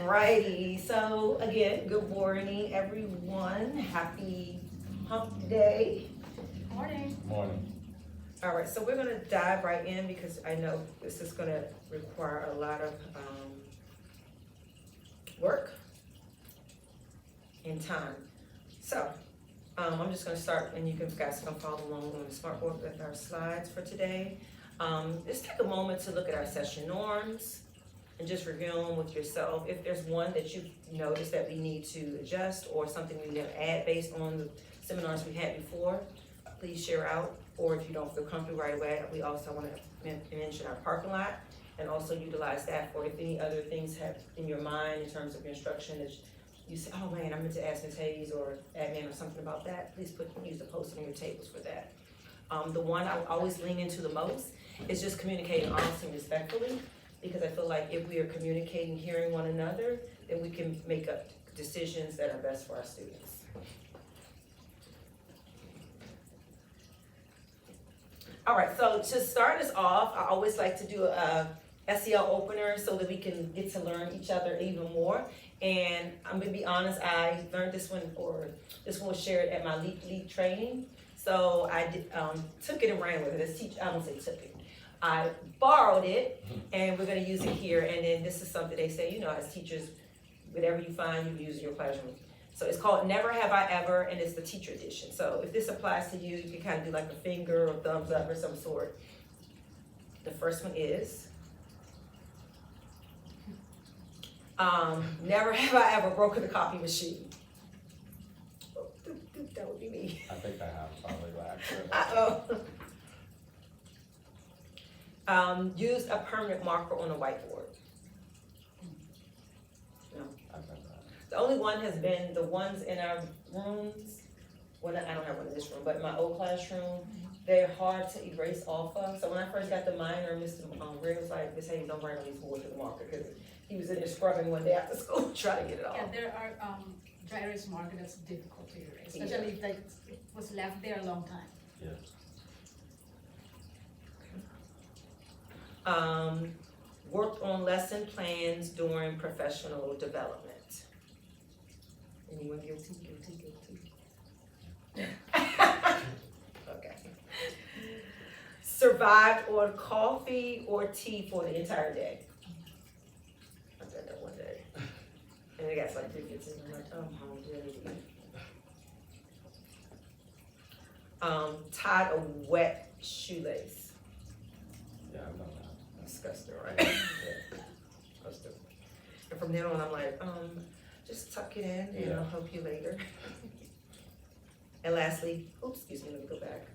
Alrighty, so again, good morning, everyone. Happy hump day. Morning. Morning. Alright, so we're gonna dive right in because I know this is gonna require a lot of work and time. So, I'm just gonna start and you guys can follow along on the smartboard with our slides for today. Just take a moment to look at our session norms and just review them with yourself. If there's one that you've noticed that we need to adjust or something we need to add based on the seminars we had before, please share out. Or if you don't feel comfortable right away, we also want to mention our parking lot and also utilize that for if any other things have in your mind in terms of your instruction that you say, oh man, I meant to ask Ms. Hayes or admin or something about that, please use the post on your tables for that. The one I always lean into the most is just communicating honestly and respectfully, because I feel like if we are communicating, hearing one another, then we can make up decisions that are best for our students. All right, so to start us off, I always like to do a SEL opener so that we can get to learn each other even more. And I'm gonna be honest, I learned this one, or this one was shared at my LEAP training. So I took it and ran with it. I don't say took it. I borrowed it, and we're gonna use it here. And then this is something they say, you know, as teachers, whatever you find, you can use in your classroom. So it's called Never Have I Ever, and it's the teacher edition. So if this applies to you, you can kind of do like a finger or thumbs up or some sort. The first one is, never have I ever broken a copy machine. Oh, that would be me. I think I have probably Uh-oh. Used a permanent marker on a whiteboard. No. I've done that. The only one has been the ones in our rooms. Well, I don't have one in this room, but in my old classroom, they're hard to erase off of. So when I first got the minor, Mr. Ray was like, Miss Hayes, don't write on these boards with a marker, because he was in there scrubbing one day after school trying to get it off. Yeah, there are dry erase marker that's difficult to erase, especially if like it was left there a long time. Yes. Worked on lesson plans during professional development. Anyone guilty? Okay. Survived on coffee or tea for the entire day. I did that one day. And I got like 3:15. I'm like, oh, I'm hungry. I need to eat. Tied a wet shoelace. Yeah, I've done that. Disgusting, right? Yeah. Disgusting. And from then on, I'm like, just tuck it in and I'll help you later. And lastly, oops, excuse me, let me go back.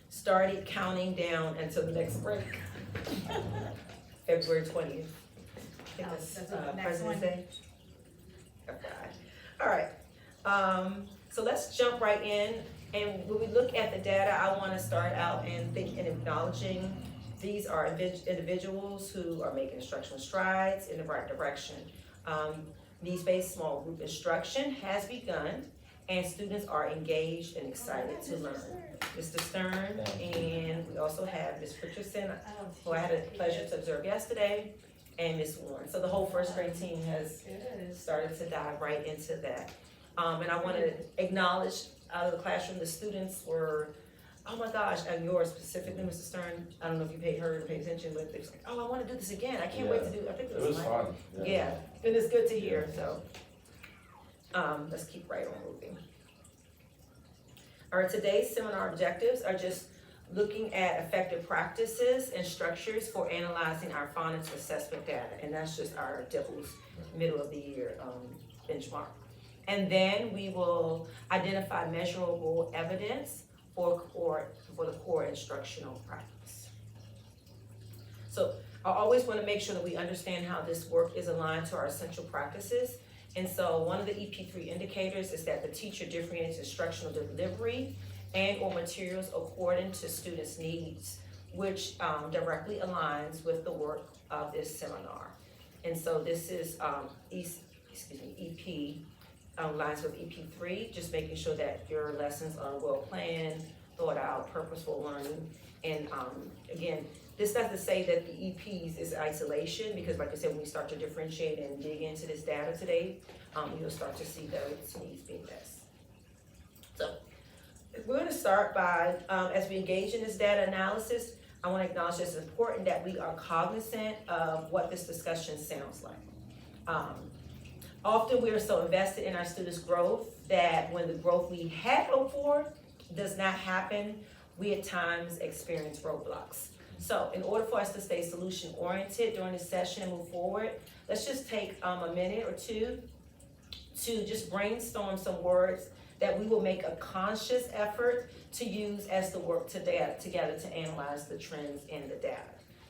Started counting down until the next break. February 20th. I think that's That's the next President's one. Day. Okay. All right. So let's jump right in. And when we look at the data, I want to start out and acknowledging these are individuals who are making instructional strides in the right direction. Needs-based small group instruction has begun, and students are engaged and excited to learn. Mr. Stern, and we also have Ms. Richardson, who I had the pleasure to observe yesterday, and Ms. Warren. So the whole first grade team has started to dive right into that. And I want to acknowledge out of the classroom, the students were, oh my gosh, and yours specifically, Mr. Stern, I don't know if you paid attention, but they was like, oh, I want to do this again. I can't wait to do it. I think It was fun. Yeah, and it's good to hear, so. Let's keep right on moving. All right, today's seminar objectives are just looking at effective practices and structures for analyzing our phonics assessment data, and that's just our DIPLS middle of the year benchmark. And then we will identify measurable evidence for the core instructional practice. So I always want to make sure that we understand how this work is aligned to our essential practices. And so one of the EP3 indicators is that the teacher differentiates instructional delivery and or materials according to students' needs, which directly aligns with the work of this seminar. And so this is EP aligns with EP3, just making sure that your lessons are well planned, thought out, purposeful learning. And again, This not to say that the EPs is isolation, because like I said, when we start to differentiate and dig into this data today, you'll start to see those needs being met. So, we're gonna start by, as we engage in this data analysis, I wanna acknowledge that it's important that we are cognizant of what this discussion sounds like. Often we are so invested in our students' growth that when the growth we had hoped for does not happen, we at times experience roadblocks. So in order for us to stay solution oriented during this session and move forward, let's just take a minute or two to just brainstorm some words that we will make a conscious effort to use as the work together to analyze the trends in the data.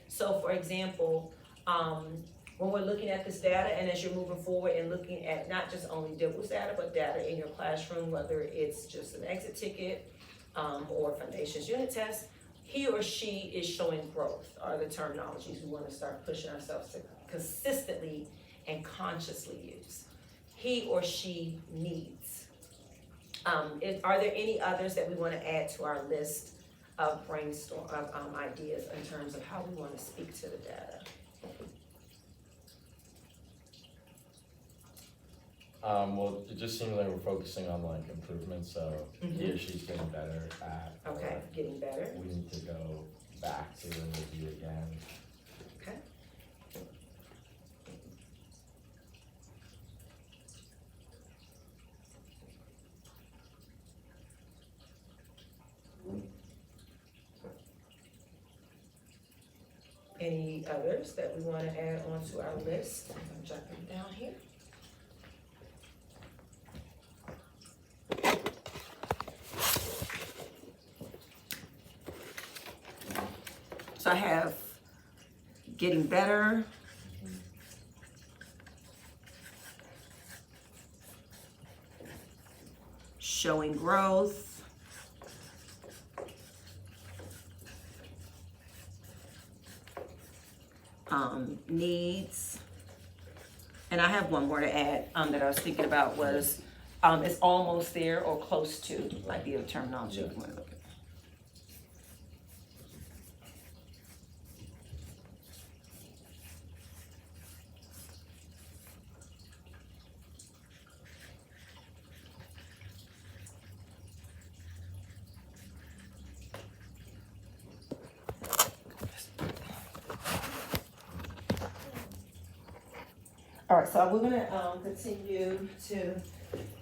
So for example, when we're looking at this data and as you're moving forward and looking at not just only DIBELS data, but data in your classroom, whether it's just an exit ticket or Foundations unit test, he or she is showing growth are the terminologies we want to start pushing ourselves to consistently and consciously use. He or she needs. Are there any others that we want to add to our list of brainstorm of ideas in terms of how we want to speak to the data? Well, it just seems like we're focusing on like improvements, so he or she's getting better at. Okay, getting better. We need to go back to and review again. Okay. Any others that we want to add onto our list? I'm jumping down here. So I have getting better, showing growth, needs, and I have one more to add that I was thinking about was it's almost there or close to, might be a terminology you want to look at. All right, so we're gonna continue to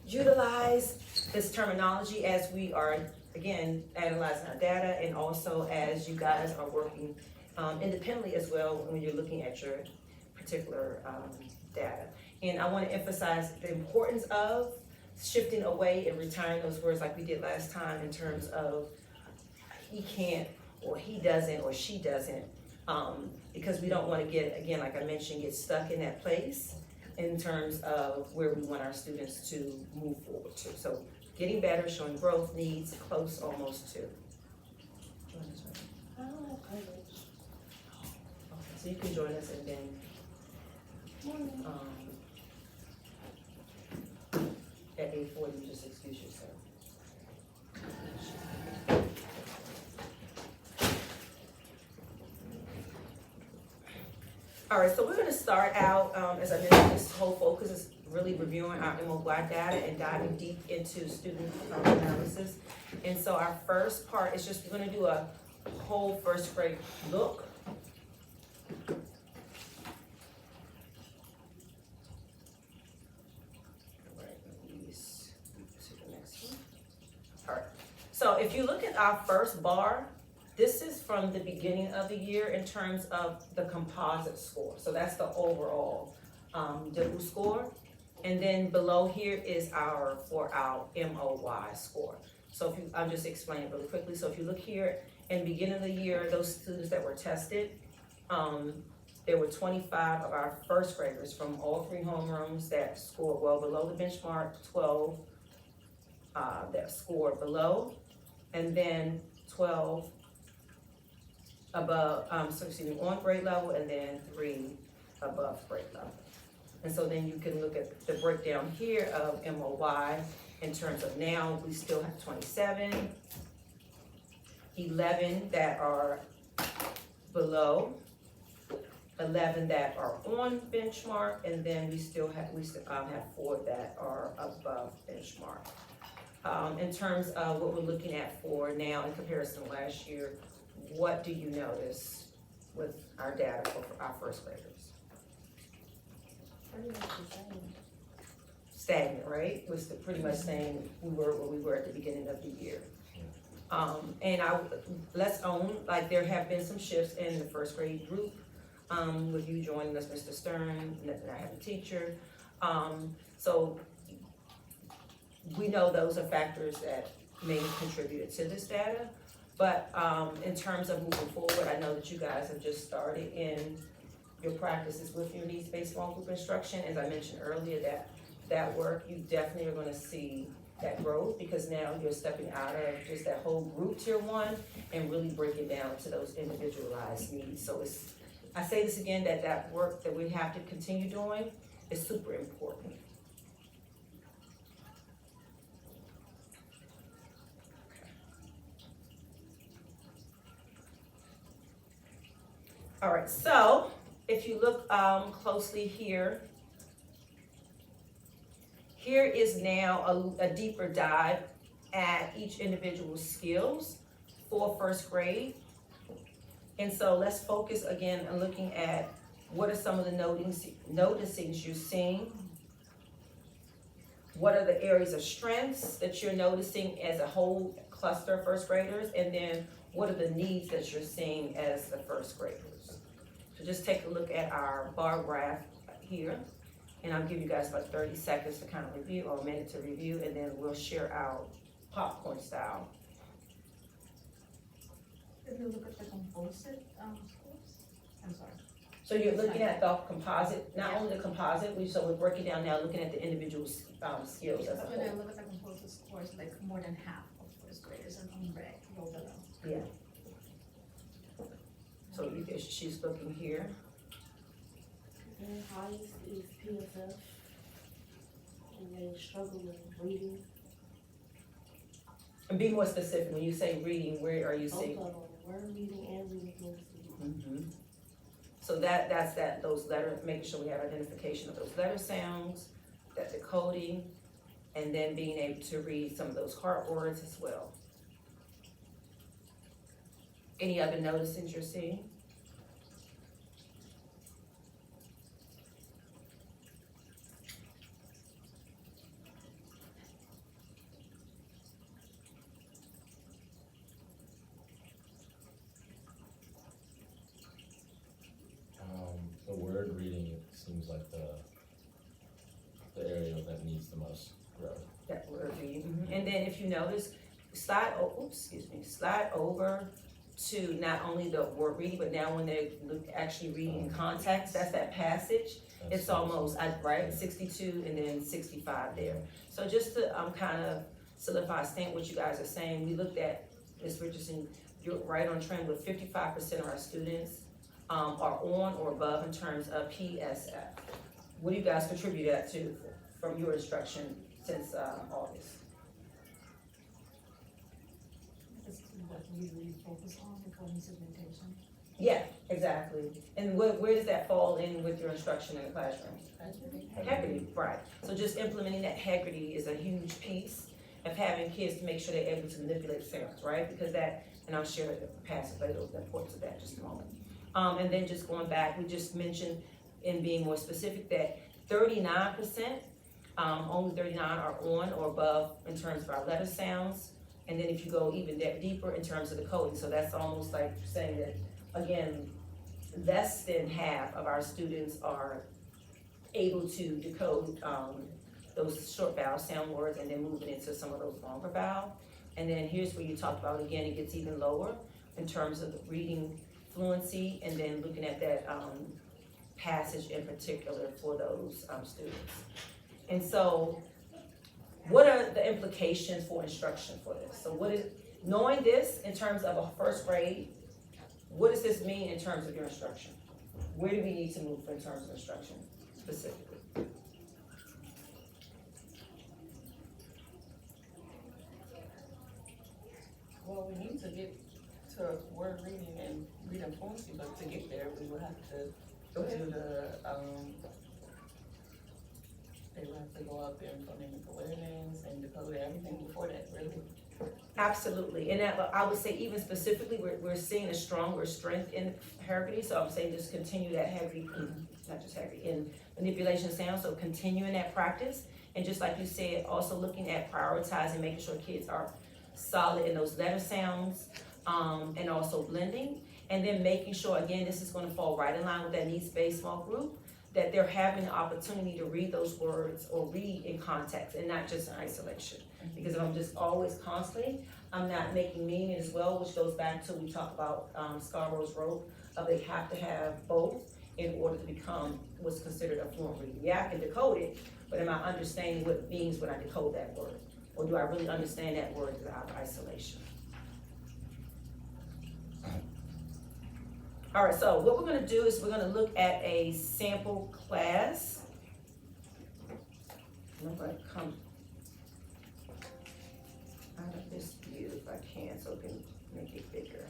utilize this terminology as we are, again, analyzing our data and also as you guys are working independently as well when you're looking at your particular data. And I wanna emphasize the importance of shifting away and retiring those words like we did last time in terms of he can't, or he doesn't, or she doesn't. Because we don't want to get, again, like I mentioned, get stuck in that place in terms of where we want our students to move forward to. So getting better, showing growth, needs, close almost to. Oh, okay. So you can join us and then at 8:40, you just excuse yourself. All right, so we're gonna start out, as I mentioned, this whole focus is really reviewing our MOY data and diving deep into student analysis. And so our first part is just, we're gonna do a whole first grade look. All right, so if you look at our first bar, this is from the beginning of the year in terms of the composite score. So that's the overall DIBELS score. And then below here is our MOY score. So if you, I'm just explaining really quickly. So if you look here, in the beginning of the year, those students that were tested, there were 25 of our first graders from all 3 homerooms that scored well below the benchmark, 12 that scored below, and then 12 above, on grade level, and then 3 above grade level. And so then you can look at the breakdown here of MOY in terms of now we still have 27, 11 that are below, 11 that are on benchmark, and then we still have, have 4 that are above benchmark. In terms of what we're looking at for now in comparison to last year, what do you notice with our data for our first graders? Pretty much the same. Stagnant, right? Was the pretty much saying we were where we were at the beginning of the year. And let's own, like, there have been some shifts in the first grade group, with you joining us, Mr. Stern, and I have a teacher. So we know those are factors that may have contributed to this data. But in terms of moving forward, I know that you guys have just started in your practices with your needs-based small group instruction. As I mentioned earlier, that work, you definitely are gonna see that growth, because now you're stepping out of just that whole group tier 1 and really breaking down to those individualized needs. So I say this again, that work that we have to continue doing is super important. All right, so if you look closely here, here is now a deeper dive at each individual's skills for first grade. And so let's focus again on looking at what are some of the noticings you're seeing. What are the areas of strengths that you're noticing as a whole cluster of first graders? And then what are the needs that you're seeing as the first graders? So just take a look at our bar graph here. And I'll give you guys about 30 seconds to kind of review, or a minute to review, and then we'll share out popcorn style. If you look at the composite, schools, I'm sorry. So you're looking at the composite, not only the composite, so we're breaking down now, looking at the individual skills as a When I whole. look at the composite scores, like more than half of first graders are on red, roll below. Yeah. So she's looking here. Their highest is PSF, and they struggle with reading. And be more specific, when you say reading, where are you Both seeing? of them, word reading and reading fluency. Mhm. So that's those letters, making sure we have identification of those letter sounds, that decoding, and then being able to read some of those heart words as well. Any other notices you're seeing? The word reading, it seems like the area that needs the most growth. That word reading. And then if you notice, slide over to not only the word reading, but now when they're actually reading in context, that's that passage. It's almost, right, 62 and then 65 there. So just to kind of solidify, stand what you guys are saying, we looked at, Ms. Richardson, you're right on trend with 55% of our students are on or above in terms of PSF. What do you guys contribute that to from your instruction since August? That's what we really focus on, recording segmentation. Yeah, exactly. And where does that fall in with your instruction in the classroom? Haggerty, right. So just implementing that Haggerty is a huge piece of having kids to make sure they're able to manipulate sounds, right? Because that, and I'll share the passage later, the importance of that in just a moment. And then just going back, we just mentioned in being more specific that 39%, only 39 are on or above in terms of our letter sounds. And then if you go even deeper in terms of the coding, so that's almost like saying that, again, less than half of our students are able to decode those short vowel sound words and then moving into some of those longer vowel. And then here's where you talked about, again, it gets even lower in terms of the reading fluency, and then looking at that passage in particular for those students. And so, what are the implications for instruction for this? So knowing this in terms of a first grade, what does this mean in terms of your instruction? Where do we need to move in terms of instruction specifically? Well, we need to get to word reading and reading fluency, but to get there, we would have to Go ahead. do they would have to go up in phonemic awareness and decode everything before that, really. Absolutely, and that, I would say even specifically, we're seeing a stronger strength in Haggerty, so I'm saying just continue that Haggerty, not just Haggerty, in manipulation sound, so continuing that practice. And just like you said, also looking at prioritizing, making sure kids are solid in those letter sounds, and also blending. And then making sure, again, this is gonna fall right in line with that needs-based small group, that they're having the opportunity to read those words or read in context and not just in isolation. Because if I'm just always constantly, I'm not making meaning as well, which goes back to, we talk about, Scarborough's rope, they have to have both in order to become what's considered a fluent reader. Yeah, I can decode it, but am I understanding what it means when I decode that word? Or do I really understand that word out of isolation? All right, so what we're gonna do is we're gonna look at a sample class. And I'm gonna come out of this view if I can, so I can make it bigger.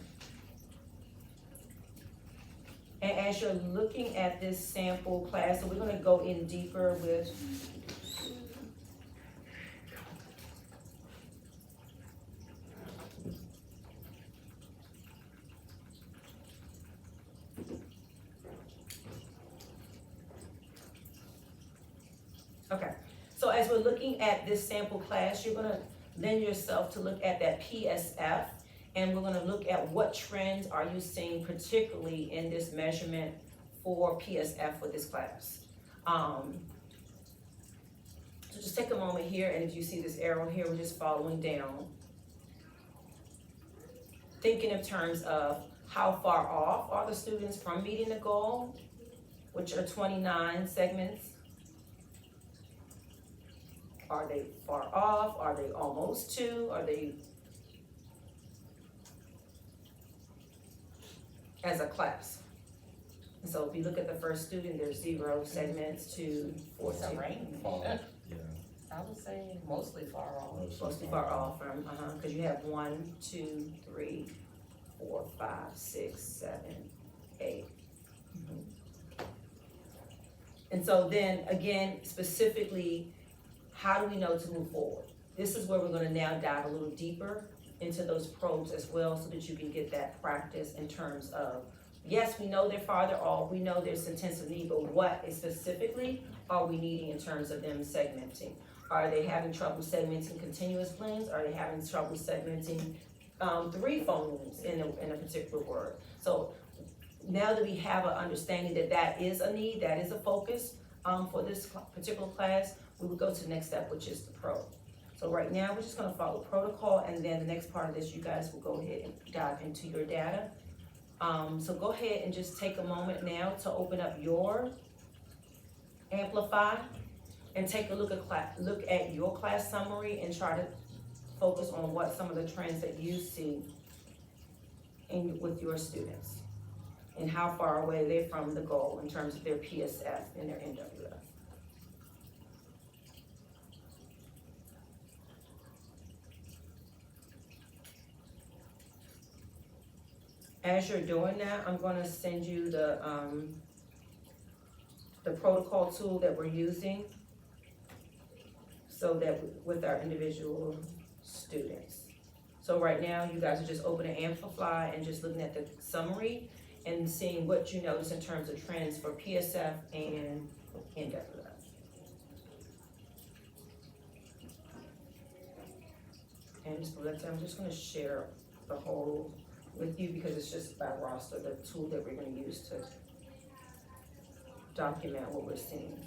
And as you're looking at this sample class, so we're gonna go in deeper with okay, so as we're looking at this sample class, you're gonna lend yourself to look at that PSF, and we're gonna look at what trends are you seeing particularly in this measurement for PSF for this class. So just take a moment here, and if you see this arrow here, we're just following down. Thinking in terms of how far off are the students from meeting the goal, which are 29 segments. Are they far off? Are they almost to? Are they as a class? And so if you look at the first student, there's 0 segments to It's a 14. range. Fall, yeah. I would say mostly far off. Mostly far off from, because you have 1, 2, 3, 4, 5, 6, 7, 8. And so then, again, specifically, how do we know to move forward? This is where we're gonna now dive a little deeper into those probes as well, so that you can get that practice in terms of, yes, we know they're farther off, we know there's intensive need, but what specifically are we needing in terms of them segmenting? Are they having trouble segmenting continuous blends? Are they having trouble segmenting 3 phonemes in a particular word? So now that we have an understanding that that is a need, that is a focus for this particular class, we will go to the next step, which is the probe. So right now, we're just gonna follow protocol, and then the next part of this, you guys will go ahead and dive into your data. So go ahead and just take a moment now to open up your Amplify and take a look at your class summary and try to focus on what some of the trends that you see with your students and how far away they're from the goal in terms of their PSF and their NWF. As you're doing that, I'm gonna send you the protocol tool that we're using, so that with our individual students. So right now, you guys are just opening Amplify and just looking at the summary and seeing what you notice in terms of trends for PSF and NWF. And just for that time, I'm just gonna share the whole with you because it's just by roster, the tool that we're gonna use to document what we're seeing.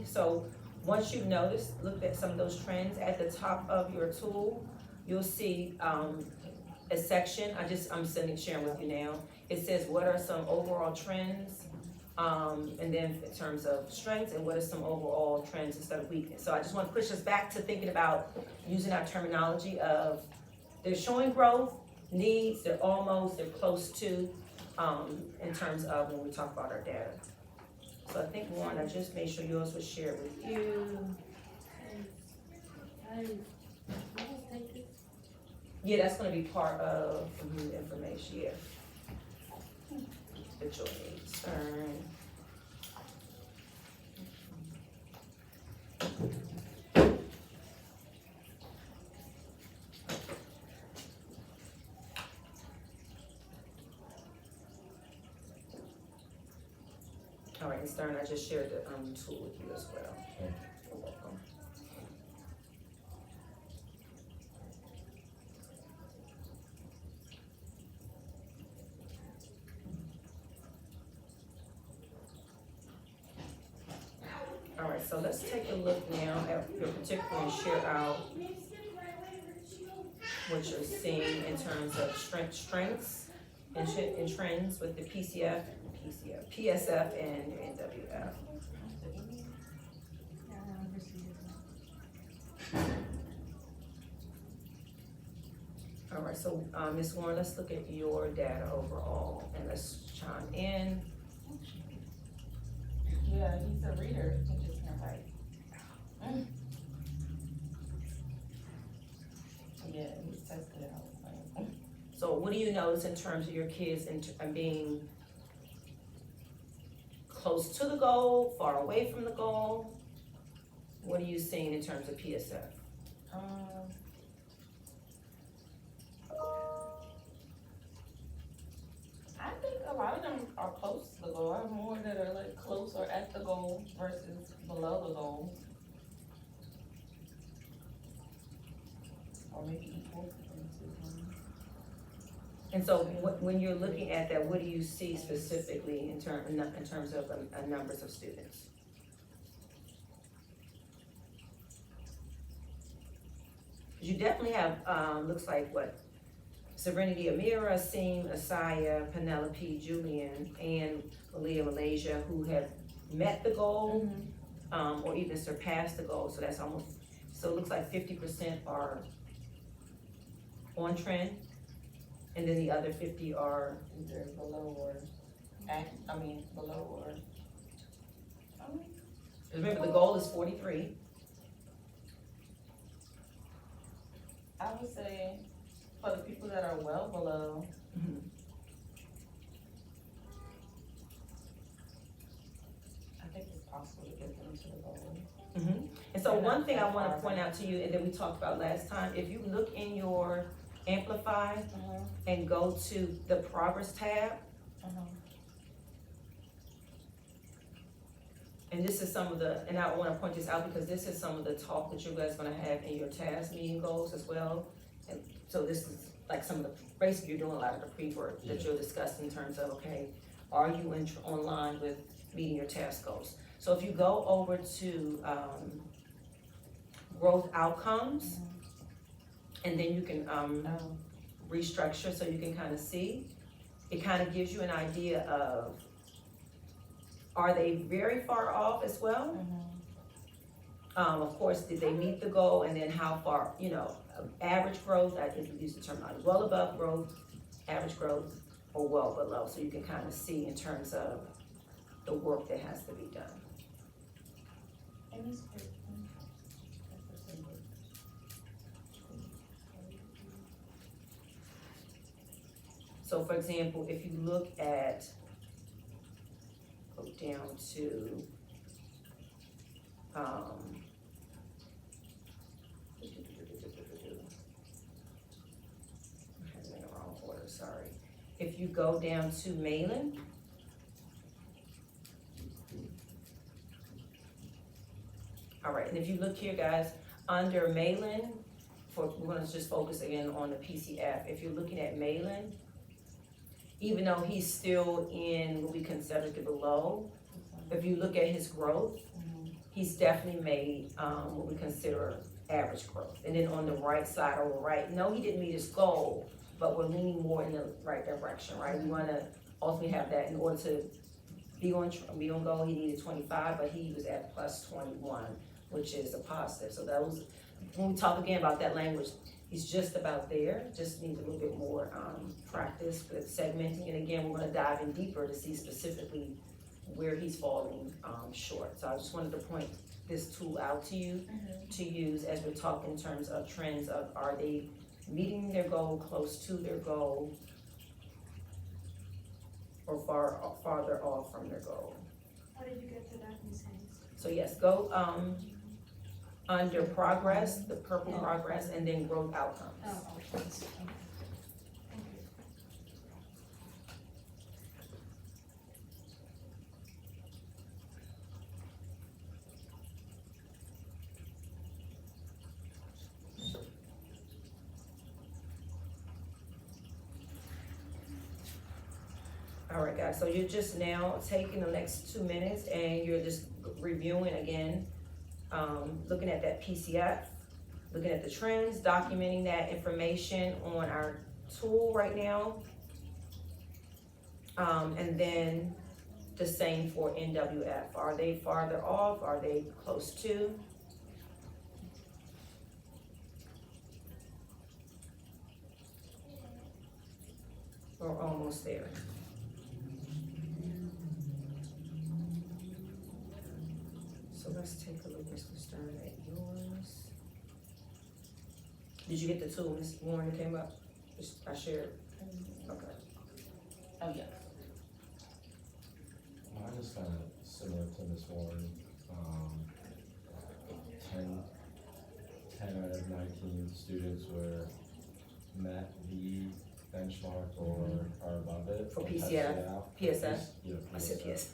So once you've looked at some of those trends at the top of your tool, you'll see a section, I'm sharing with you now. It says, what are some overall trends? And then in terms of strengths, and what are some overall trends instead of weakness? So I just want to push us back to thinking about using our terminology of, they're showing growth, needs, they're close to, in terms of when we talk about our data. So I think, Warren, I just made sure yours was shared with you. Yeah, that's gonna be part of the information, yeah. Visual needs, all right, and Stern, I just shared the, tool with you as well. Okay. You're welcome. All right, so let's take a look now at your particular and share out what you're seeing in terms of strengths and trends with the PSF, and your NWF. All right, so Ms. Warren, let's look at your data overall and let's chime in. Yeah, he's a reader, he just can't write. Yeah, he's tested it out. So what do you notice in terms of your kids and being close to the goal, far away from the goal? What are you seeing in terms of PSF? I think a lot of them are close to the goal. I have more that are like close or at the goal versus below the goal. Or maybe equal. And so when you're looking at that, what do you see specifically in terms of numbers of students? You definitely have, looks like what? Serenity, Amira, Asim, Asaya, Penelope, Julian, and Malaysia, who have met the goal, or even surpassed the goal, so that's almost, so it looks like 50% are on trend, and then the other 50 are, Either below or below or. remember the goal is 43. I would say for the people that are well below, I think it's possible to get them to the goal. And so one thing I wanna point out to you, and that we talked about last time, if you look in your Amplify and go to the Progress tab, and this is some of the, and I wanna point this out because this is some of the talk that you guys gonna have in your task meeting goals as well. And so this is like some of the, basically you're doing a lot of the pre-work that you're discussing in terms of, okay, are you online with meeting your task goals? So if you go over to, growth outcomes, and then you can, restructure so you can kind of see, it kind of gives you an idea of, are they very far off as well? Of course, did they meet the goal, and then how far, average growth, I think we use the terminology, well above growth, average growth, or well below, so you can kind of see in terms of the work that has to be done. And it's great. So for example, if you look at, go down to, I had it in the wrong order, sorry. If you go down to Malin, all right, and if you look here, guys, under Malin, we're gonna just focus again on the PCF. If you're looking at Malin, even though he's still in what we consider the below, if you look at his growth, he's definitely made what we consider average growth. And then on the right side, or right, no, he didn't meet his goal, but we're leaning more in the right direction, right? We wanna ultimately have that in order to be on goal, he needed 25, but he was at plus 21, which is a positive. So that was, when we talk again about that language, he's just about there, just needs a little bit more, practice with segmenting. And again, we're gonna dive in deeper to see specifically where he's falling, short. So I just wanted to point this tool out to you to use as we talk in terms of trends of, are they meeting their goal, close to their goal, or farther off from their goal. How did you get to that, Ms. Hayes? So yes, go, under progress, the purple progress, and then growth outcomes. Oh, outcomes, okay. Thank you. All right, guys, so you're just now taking the next 2 minutes and you're just reviewing again, looking at that PCF, looking at the trends, documenting that information on our tool right now. And then the same for NWF. Are they farther off? Are they close to? Or almost there? So let's take a look, Mr. Stern, at yours. Did you get the tool, Ms. Warren, that came up? I shared? Okay. Oh, yes. Mine is kind of similar to Ms. Warren. 10 out of 19 students were met the benchmark or are above it. For or tested PCF, out. PSF? Yeah, I said yes.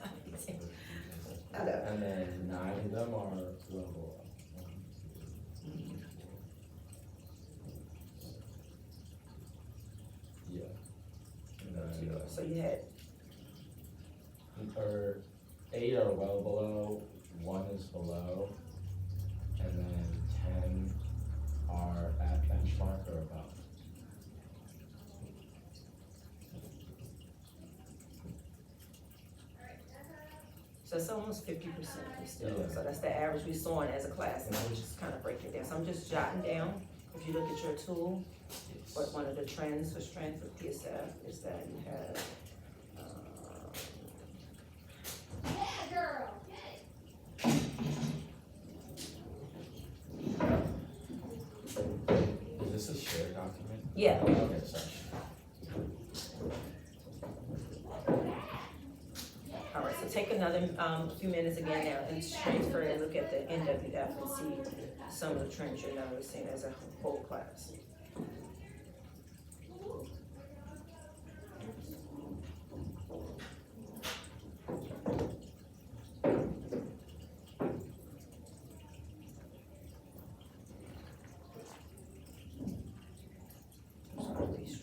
I know. And then 9 of them are well below. Yeah. And then, So you had, or 8 are well below, 1 is below, and then 10 are at benchmark or above. so it's almost 50% still, Yeah. so that's the average we saw in as a class, and I was just kind of breaking it down. So I'm just jotting down, if you look at your tool, what one of the trends for strength for PSF is that you have, Is this a shared document? yeah, Okay, sorry. all right, so take another, few minutes again now and transfer and look at the NWF and see some of the trends you're noticing as a whole class.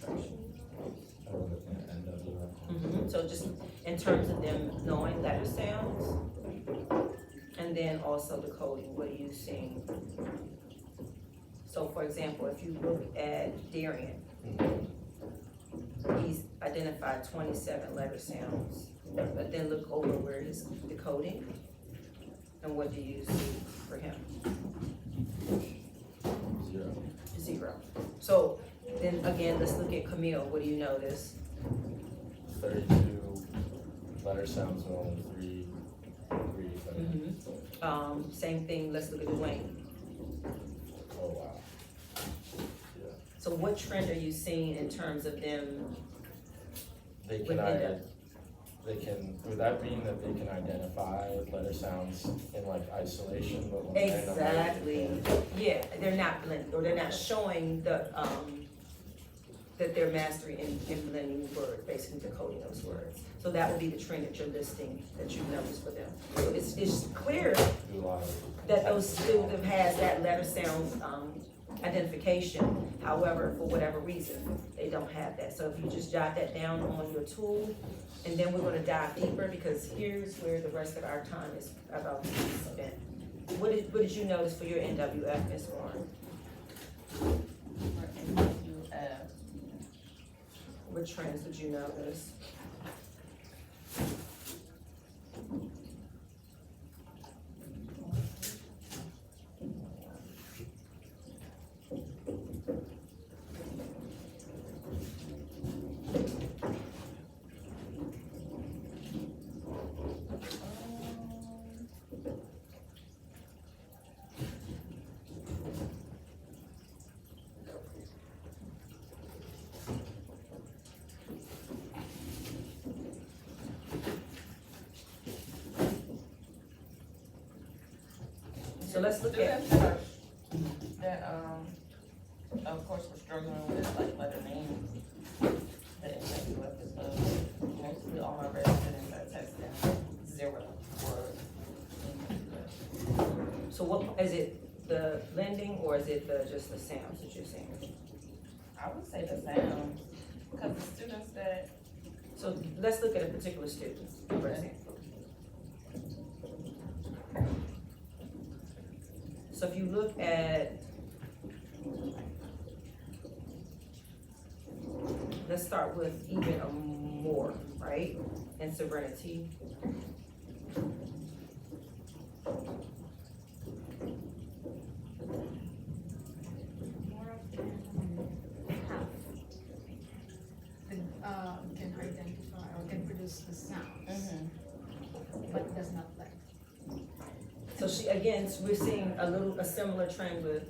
I was looking at NWF. So just in terms of them knowing letter sounds, and then also the coding, what are you seeing? So for example, if you look at Darian, he's identified 27 letter sounds, but then look over where his decoding, and what do you see for him? 0. 0. So then again, let's look at Camille, what do you notice? 32 letter sounds with only 3. Same thing, let's look at Dwayne. Oh, wow. Yeah. So what trend are you seeing in terms of them? They can, Within they can, would that mean that they can identify letter sounds in like isolation, but when they're in a merge, Exactly, yeah, they're not blending, or they're not showing the, that they're mastering in blending words, basically decoding those words. So that would be the trend that you're listing, that you've noticed for them. So it's clear do a lot of. that those students has that letter sound, identification. However, for whatever reason, they don't have that. So if you just jot that down on your tool, and then we're gonna dive deeper, because here's where the rest of our time is about to be spent. What did you notice for your NWF, Ms. Warren? For NWF, What trends did you notice? So let's look at, Students that of course, we're struggling with like letter names. The impact of this stuff. Mostly all my red students are testing 0 words. so what, is it the blending or is it just the sounds that you're saying? I would say the sound, because the students that, So let's look at a particular student, for example. So if you look at, let's start with even a more, right? And serenity. More of them have, can identify or can produce the sounds, but does not like. So she, again, we're seeing a similar trend with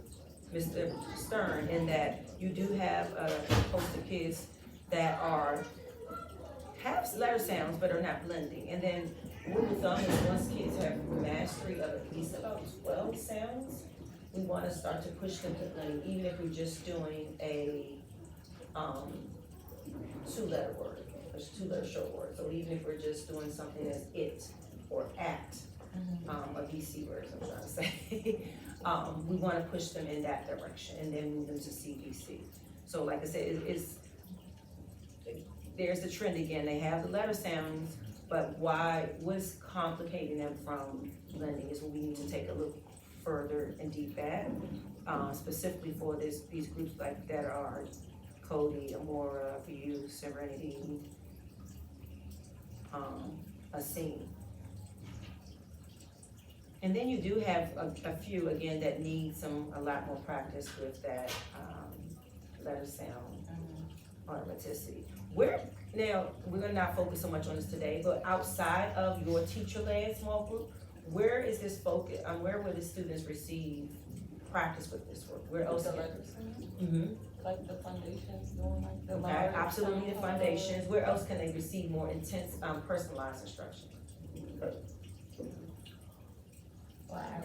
Mr. Stern in that you do have a host of kids that have letter sounds but are not blending. And then rule of thumb is once kids have mastery of at least about 12 sounds, we wanna start to push them to blending, even if we're just doing a, 2-letter word, a 2-letter short word. So even if we're just doing something as it or at, a VC word, I'm trying to say. We wanna push them in that direction and then move them to CVC. So like I said, there's the trend again, they have the letter sounds, but what's complicating them from blending is what we need to take a look further and deep at, specifically for these groups like that are Cody, Amora, for you, Serenity, Asim. And then you do have a few, again, that need a lot more practice with that, letter sound automaticity. Now, we're gonna not focus so much on this today, but outside of your teacher-led small group, where is this focus, where will the students receive practice with this work? Where else? The letters, Mm-hmm, like the foundations, doing like the. okay, absolutely, the foundations, where else can they receive more intense, personalized instruction?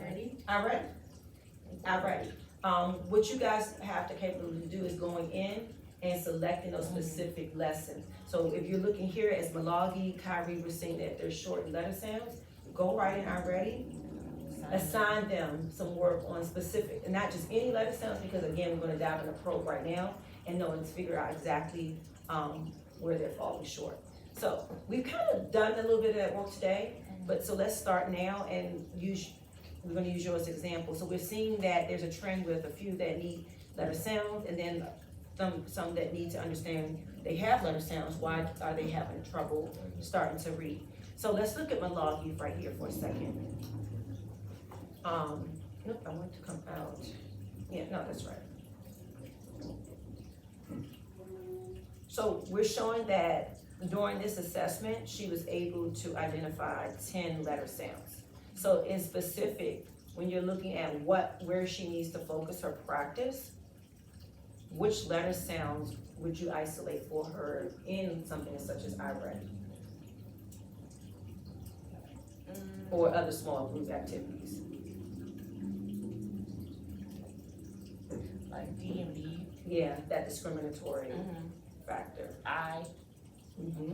Ready? Alright, what you guys have the capability to do is going in and selecting those specific lessons. So if you're looking here as Malagi, Kyrie were saying that they're short letter sounds, go right in already, assign them some work on specific, and not just any letter sounds, because again, we're gonna dive in a probe right now and know and figure out exactly, where they're falling short. So we've kind of done a little bit of that work today, but so let's start now and we're gonna use yours as example. So we're seeing that there's a trend with a few that need letter sounds, and then some that need to understand they have letter sounds, why are they having trouble starting to read? So let's look at Malagi right here for a second. Nope, I want to come out. Yeah, no, that's right. So we're showing that during this assessment, she was able to identify 10 letter sounds. So in specific, when you're looking at where she needs to focus her practice, which letter sounds would you isolate for her in something such as I read? Or other small group activities? Like D and B. Yeah, that discriminatory factor. I. Mm-hmm.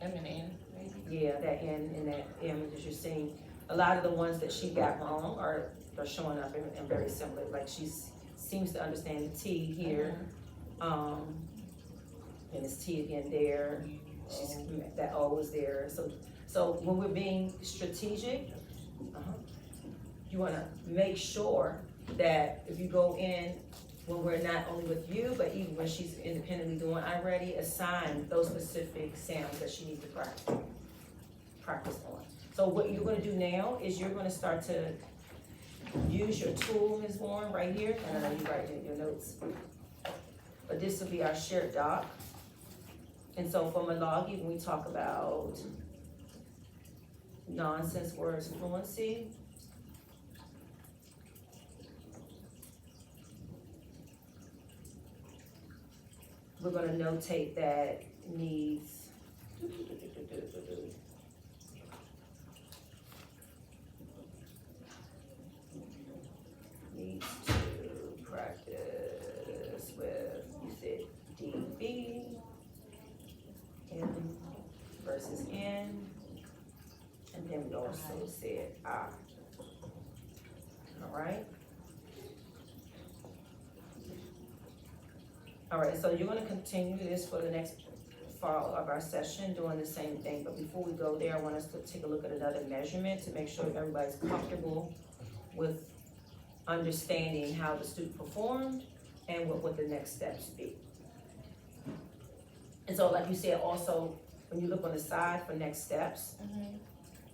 M and N, maybe. Yeah, that N and that M that you're seeing. A lot of the ones that she got wrong are showing up in very similar, like she seems to understand the T here. And it's T again there. That O is there. So when we're being strategic, you wanna make sure that if you go in when we're not only with you, but even when she's independently doing iReady, assign those specific sounds that she needs to practice on. So what you're gonna do now is you're gonna start to use your tool, Ms. Warren, right here, and I know you write in your notes. But this will be our shared doc. And so for Malagi, when we talk about nonsense words fluency, we're gonna notate that needs needs to practice with, you said DB, M versus N, and then we also said I. Alright? Alright, so you're gonna continue this for the next fall of our session, doing the same thing, but before we go there, I want us to take a look at another measurement to make sure everybody's comfortable with understanding how the student performed and what would the next steps be. And so like you said, also, when you look on the side for next steps,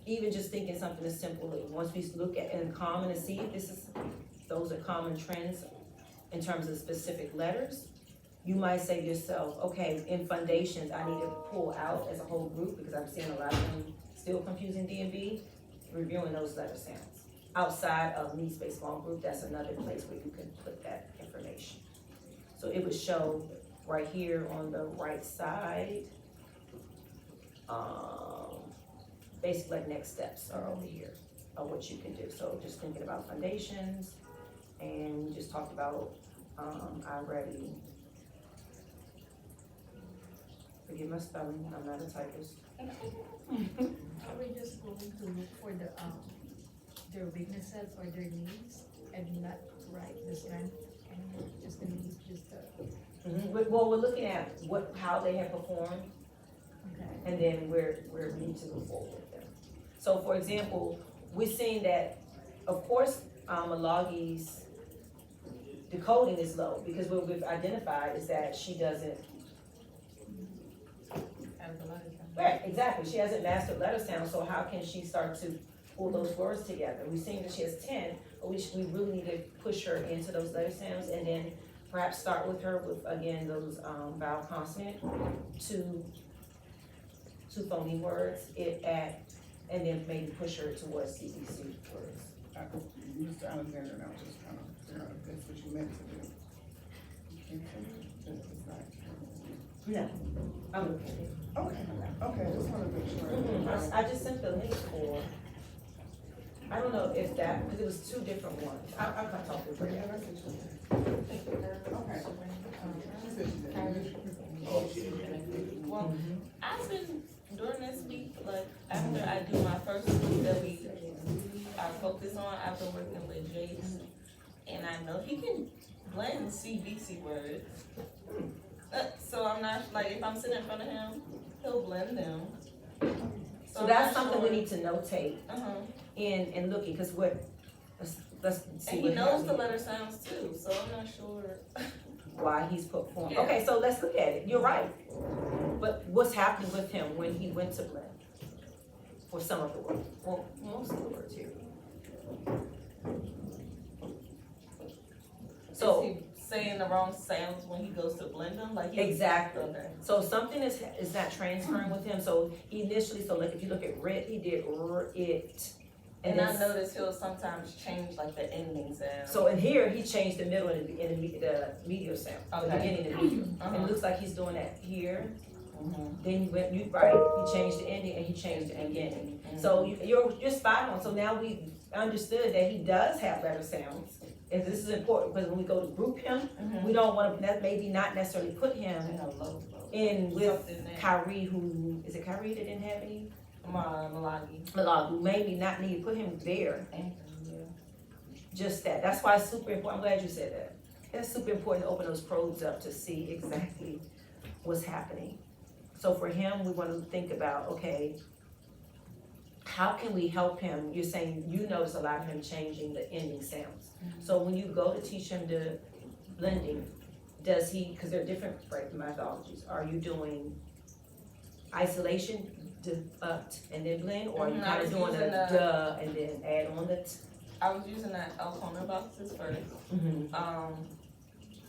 even just thinking something as simple as once we look at in common and see if those are common trends in terms of specific letters, you might say to yourself, okay, in foundations, I need to pull out as a whole group because I'm seeing a lot of them still confusing D&B, reviewing those letter sounds. Outside of needs-based small group, that's another place where you can put that information. So it would show right here on the right side, basically like next steps are over here of what you can do. So just thinking about foundations, and we just talked about iReady. Forgive my spelling, I'm not a typist. Are we just going to look for their weaknesses or their needs and not write the strength and just the needs, just the, Well, we're looking at how they have performed, okay. and then where we need to move forward with them. So for example, we're seeing that, of course, Malagi's decoding is low, because what we've identified is that she doesn't, right, exactly, she hasn't mastered letter sound, so how can she start to pull those words together? We're seeing that she has 10, but we really need to push her into those letter sounds, and then perhaps start with her with, again, those vowel consonant, two phoneme words, and then maybe push her towards CBC words. Mr. Alexander, and I was just trying to figure out if that's what you meant to do. You can't say that it's not. No, I'm looking at it. Okay, just wanna make sure. I just sent the link for, I don't know if that, because it was two different ones. I'll come talk with Yeah, her. that's what you meant. Okay. She said she did. Well, I've been, during this week, like, after I do my first week that I focus on, I've been working with Jace, and I know he can blend CBC words. So I'm not, like, if I'm sitting in front of him, he'll blend them. So I'm that's not something we sure. need to notate in looking, because let's see And what he knows happens. the letter sounds too, so I'm not sure. Why he's performing. Yeah. Okay, so let's look at it. You're right. But what's happening with him when he went to blend? For some of the words, well, most of the words here. So. Is he saying the wrong sounds when he goes to blend them? Like Exactly. Okay. So something is not transferring with him, so he initially, so like if you look at red, he did it. And I then- notice he'll sometimes change like the ending sound. So in here, he changed the middle and the medial sound, the Okay. beginning and medial. And Uh-huh. it looks like he's doing that here, Mhm. then you right, he changed the ending and he changed the beginning. So you're spot on, so now we understood that he does have letter sounds. And this is important, because when we go to group him, Mhm. we don't wanna, maybe not necessarily put him I know, low. in with Something that- Kyrie, is it Kyrie that didn't have any? Malagi. Malak, maybe not need to put him there, just that's why it's super important, I'm glad you said that. It's super important to open those probes up to see exactly what's happening. So for him, we wanna think about, okay, how can we help him? You're saying you notice a lot of him changing the ending sounds. So when you go to teach him to blending, does he, cause they're different, right, methodologies, are you doing isolation, and then blend, or are you Mhm, I kinda was doing a using the- duh and then add on the I was using that Alcona boxes first,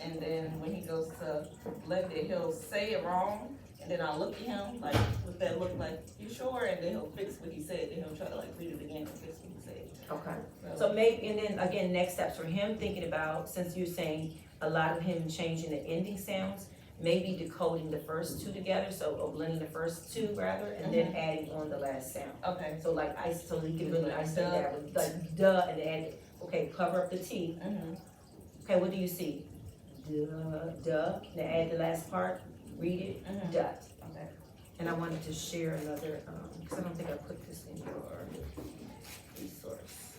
and then when he goes to blend it, he'll say it wrong, and then I'll look at him, like, what that look like, you sure? And then he'll fix what he said, then he'll try to like read it again and fix what he said. Okay, so maybe, and then again, next steps for him, thinking about, since you're saying a lot of him changing the ending sounds, maybe decoding the first two together, so, or blending the first two rather, and then adding on the last sound. Okay. So like so he can really Like isolate duh. that with like duh and add, okay, cover up the T. Okay, what do you see? Duh, now add the last part, read it, dot. Okay. And I wanted to share another, cause I don't think I put this in your resource.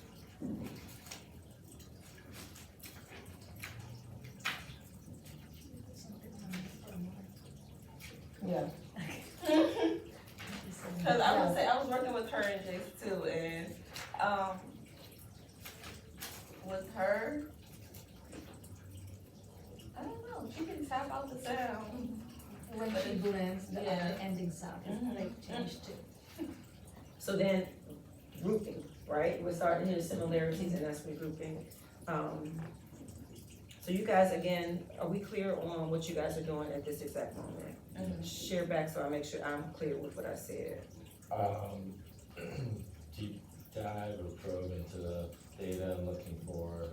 Yeah. Cause I would say, I was working with her and Jace too, and, with her, I don't know, she can tap out the sound. When she blends, the Yeah. ending sound is Mhm. like changed too. So then, grouping, right? We're starting to hear similarities and that's regrouping. So you guys, again, are we clear on what you guys are doing at this exact moment? Share back so I make sure I'm clear with what I said. Deep dive or probe into the data and looking for,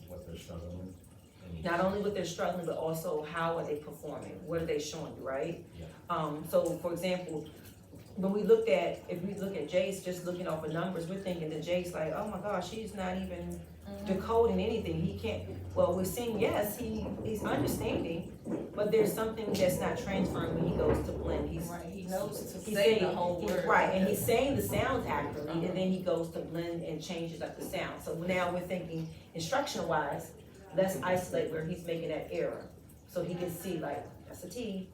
what they're struggling with. And- Not only what they're struggling, but also how are they performing? What are they showing you, right? Yeah. So for example, when we looked at, if we look at Jace, just looking off of numbers, we're thinking that Jace like, oh my gosh, he's not even decoding anything, he can't, well, we're seeing, yes, he's understanding, but there's something that's not transferring when he goes to blend, Right, he knows to he's say saying, the whole word. right, and he's saying the sounds accurately, and then he goes to blend and changes up the sound, so now we're thinking instructional wise, let's isolate where he's making that error, so he can see like, that's a T,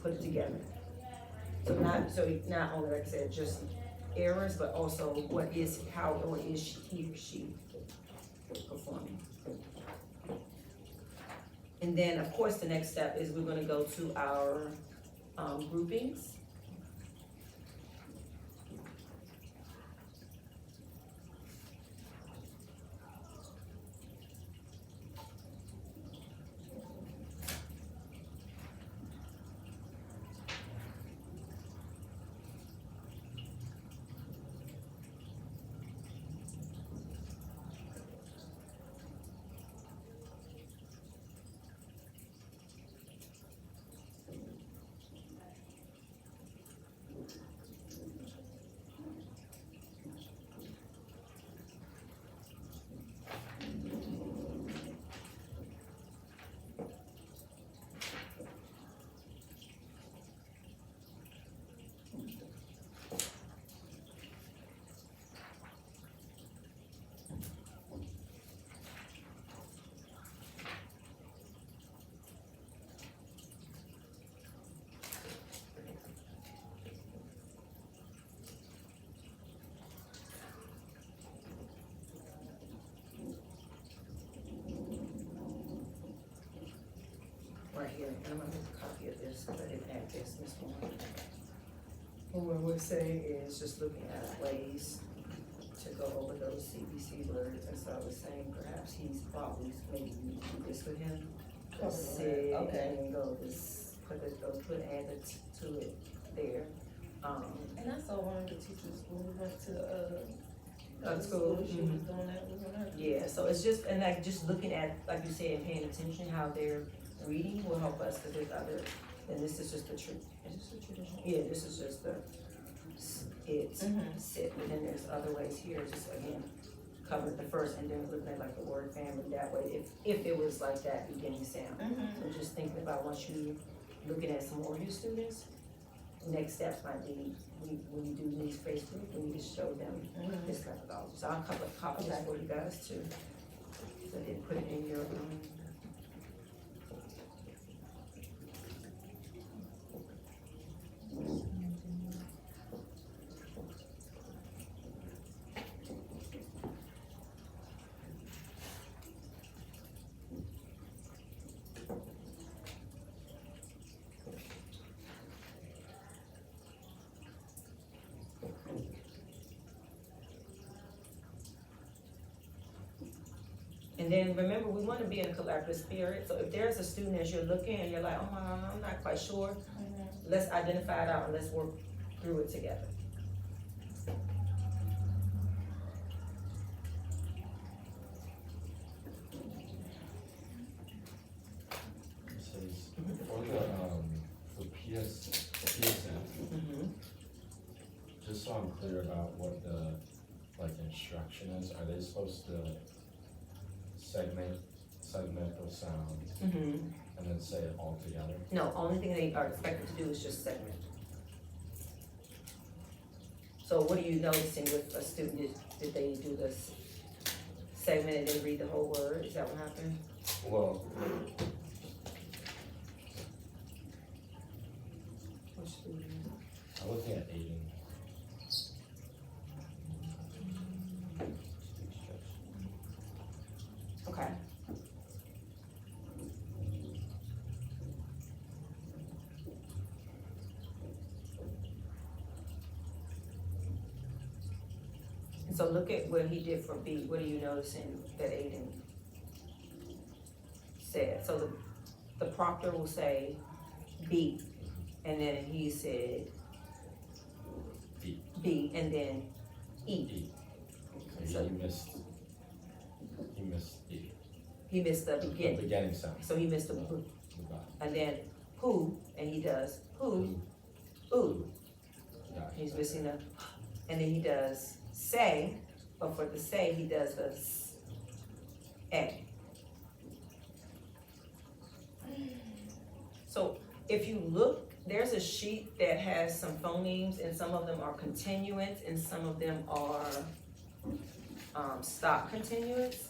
put it together. So not only, like I said, just errors, but also what is, how, or is he or she performing. And then, of course, the next step is we're gonna go to our, groupings. Right here, and I'm gonna make a copy of this, because I didn't add this morning. What we're saying is just looking at ways to go over those CBC words, and so I was saying perhaps he's probably, maybe we do this with him. Just sit Okay. and go this, add it to it there. And I saw one of the teachers when we went to, School, she was doing that with her. Yeah, so it's just, and like, just looking at, like you said, and paying attention, how they're reading will help us, cause there's other, and this is just the is this the traditional? Yeah, this is just the, sit, and then there's other ways here, just again, cover the first, and then looking at like the word family that way, if it was like that beginning sound. So just thinking about once you looking at some more of your students, next steps might be, when we do these phrase group, we need to show them this methodology. So I'll copy this for you guys too. So then put it in your, And then remember, we wanna be in a collaborative spirit, so if there's a student as you're looking and you're like, oh my, I'm not quite sure, let's identify it out and let's work through it together. It says, for PSF, just so I'm clear about what the, like, instruction is, are they supposed to segment those sounds and then say it all together? No, only thing they are expected to do is just segment. So what are you noticing with a student, did they do this segment and then read the whole word, is that what happened? Well, I'm looking at Aiden. Okay. And so look at what he did for B, what are you noticing that Aiden said? So the proctor will say B, and then he said B, and then E. E. So he missed E. He missed the The beginning, beginning sound. so he missed the B. The bottom. And then who, and he does who, ooh, Gotcha. he's missing the, and then he does say, but for the say, he does the s, a. So if you look, there's a sheet that has some phonemes, and some of them are continuants, and some of them are stop continuants.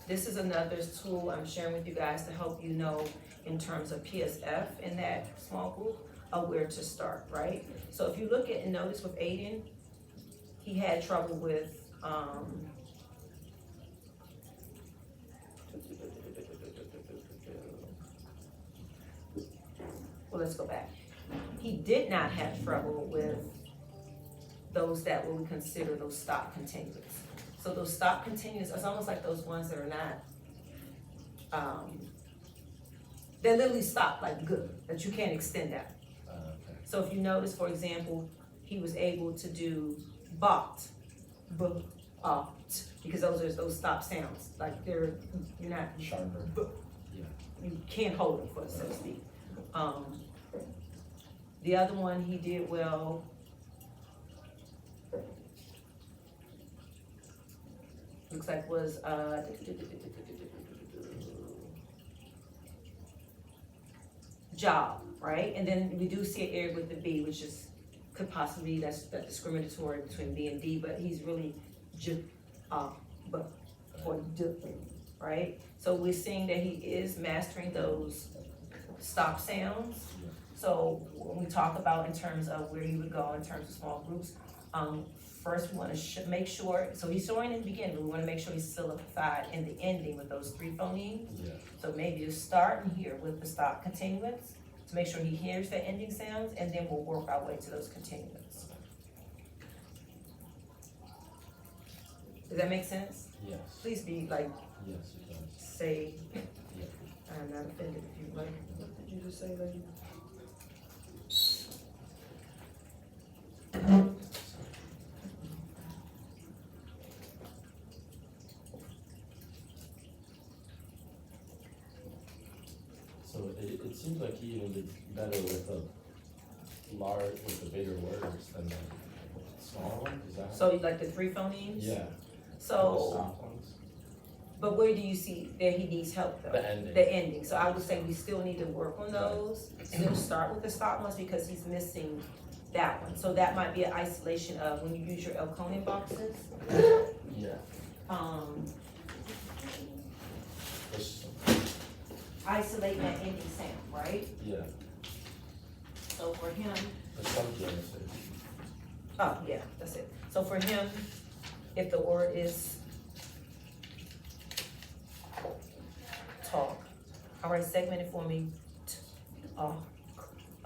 This is another tool I'm sharing with you guys to help you know in terms of PSF in that small group of where to start, right? So if you look at and notice with Aiden, he had trouble with, well, let's go back. He did not have trouble with those that we consider those stop continuous. So those stop continuous, it's almost like those ones that are not, they're literally stop, like good, that you can't extend out. Okay. So if you notice, for example, he was able to do bought, because those are those stop sounds, like you're not, Sharper. Yeah. you can't hold them for, so to speak. The other one he did well. Looks like was, job, right? And then we do see an area with the B, which is, could possibly, that's discriminatory between B and D, but he's really but for D, right? So we're seeing that he is mastering those stop sounds. So when we talk about in terms of where you would go in terms of small groups, first we wanna make sure, so he's showing in the beginning, but we wanna make sure he's solidified in the ending with those three phonemes. Yeah. So maybe you start in here with the stop continuance to make sure he hears the ending sounds, and then we'll work our way to those continuants. Does that make sense? Yes. Please be like, Yes, it does. say, Yeah. I'm not offended if you like, what did you just say, lady? So it seems like he even did better with the bigger words than the smaller ones, is that? So you like the three phonemes? Yeah. The So, soft ones. but where do you see that he needs help though? The ending. The ending, so I would say we still need to work on those, still start with the stop ones because he's missing that one. So that might be an isolation of when you use your Elkonian boxes, Yeah. This- isolate that ending sound, right? Yeah. So for him, The some Genesis. oh, yeah, that's it. So for him, if the word is talk, all right, segment it for me.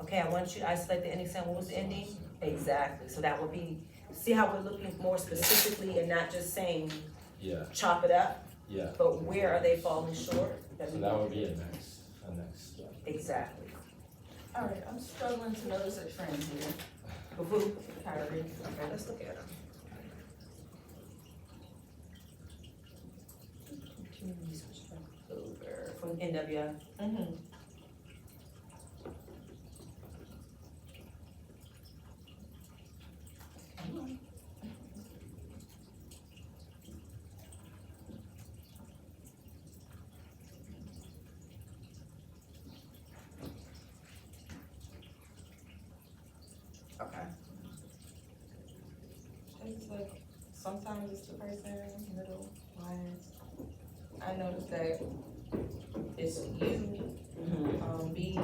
Okay, I want you to isolate the ending sound. What was the ending? Exactly. So that would be, see how we're looking more specifically and not just saying Yeah. chop it up? Yeah, but where are they falling short? so that would be a next step. Exactly. Alright, I'm struggling to notice a trend here. Who? Kyrie. Okay, let's look at them. Over from NWF. Mm-hmm. Okay. It's like, sometimes it's the person, middle, last. I noticed that it's U, B,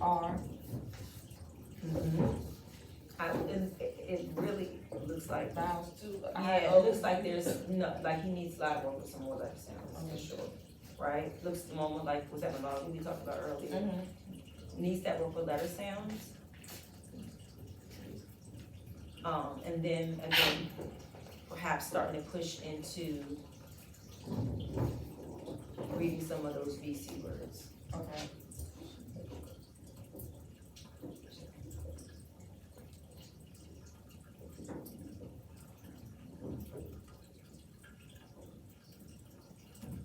R. It really looks like, Vowels too. yeah, it looks like there's, no, like he needs live work with some more letter sounds, for sure. Right? Looks more like, was that what we talked about earlier? Mm-hmm. Needs that work with letter sounds. And then again, perhaps starting to push into reading some of those VC words. Okay.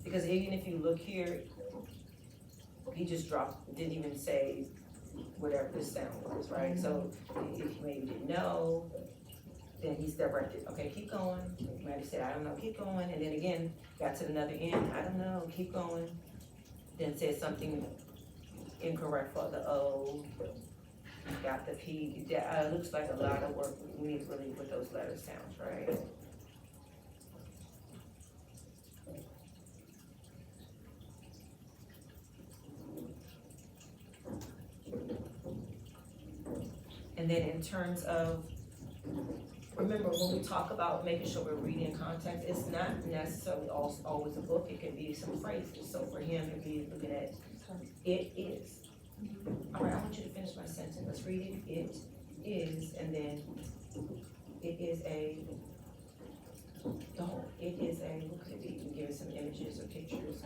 Because even if you look here, he just didn't even say whatever this sound was, right? So if you maybe didn't know, then he's directed, okay, keep going. You might have said, I don't know, keep going. And then again, got to another end, I don't know, keep going. Then said something incorrect for the O, got the P. That looks like a lot of work we need really with those letter sounds, right? And then in terms of, remember when we talk about making sure we're reading in context, it's not necessarily always a book, it can be some phrases. So for him, if he's looking at, it is. All right, I want you to finish my sentence, let's read it. It is, and then it is a, it is a, what could it be? We give it some images or pictures.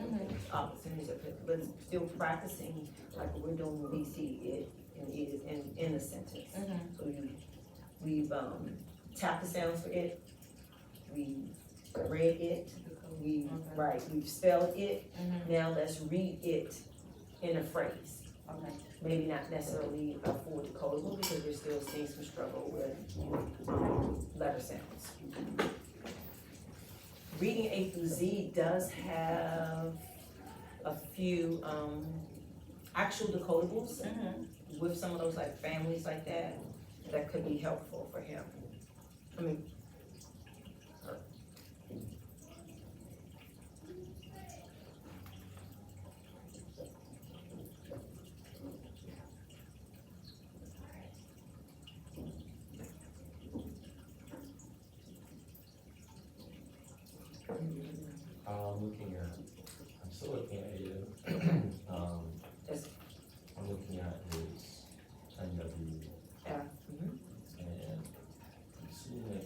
But still practicing like we're doing when we see it and is in a sentence. So we've tapped the sounds for it, we read it, we've spelled it. Now let's read it in a phrase. Okay. Maybe not necessarily a full decodable because we're still seeing some struggle with letter sounds. Reading A through Z does have a few actual decodables with some of those like families like that could be helpful for him. I mean, I'm still looking at Aiden. Yes. I'm looking at his NW. Yeah. And I'm seeing that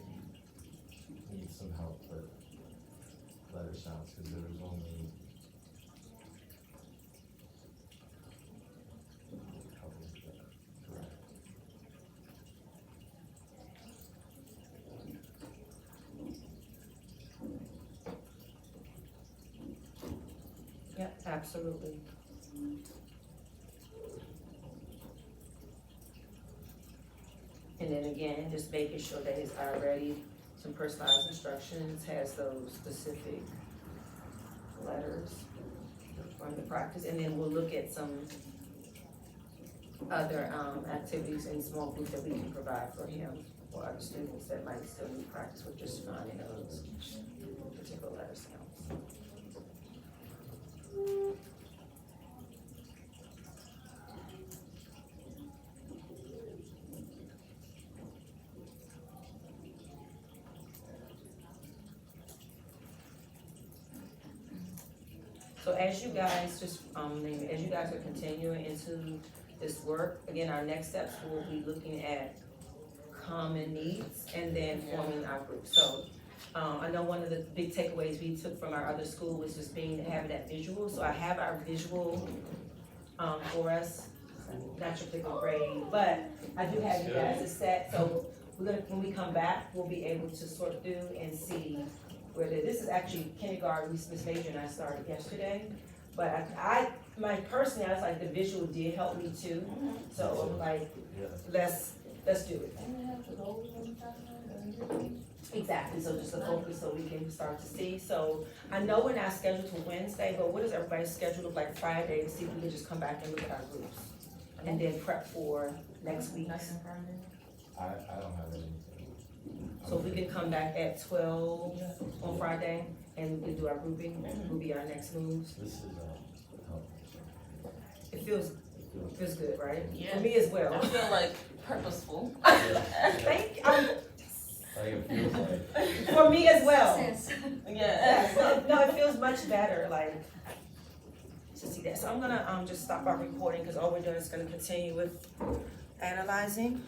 he needs some help with letter sounds, because there was only correct. Yep, absolutely. And then again, just making sure that it's already some personalized instructions, has those specific letters from the practice. And then we'll look at some other activities in small groups that we can provide for him, for other students that might still need practice with just finding those particular letter sounds. So as you guys as you guys are continuing into this work, again, our next steps will be looking at common needs and then forming our group. So I know one of the big takeaways we took from our other school was just having that visual, so I have our visual, for us, not your particular grade, but I do have you guys a set, so we're gonna, when we come back, we'll be able to sort through and see where this is actually kindergarten, Miss Major and I started yesterday, but my personally, I was like, the visual did help me too, so I'm like, Yeah. let's do it. And we have the goals on Saturday. Exactly, so just the focus so we can start to see, so I know we're not scheduled for Wednesday, but what is everybody's schedule look like Friday to see if we can just come back and look at our groups? And then prep for next week. Nothing Friday. I don't have anything. So if we can come back at 12 on Friday and we can do our grouping, will be our next moves. This is, helpful. It feels good, right? Yeah. For me as I well. feel like purposeful. Thank you. Like, it feels like, For me as well. Yeah. Yes, no, it feels much better, like, to see that. So I'm gonna, just stop our recording, because all we're doing is gonna continue with analyzing.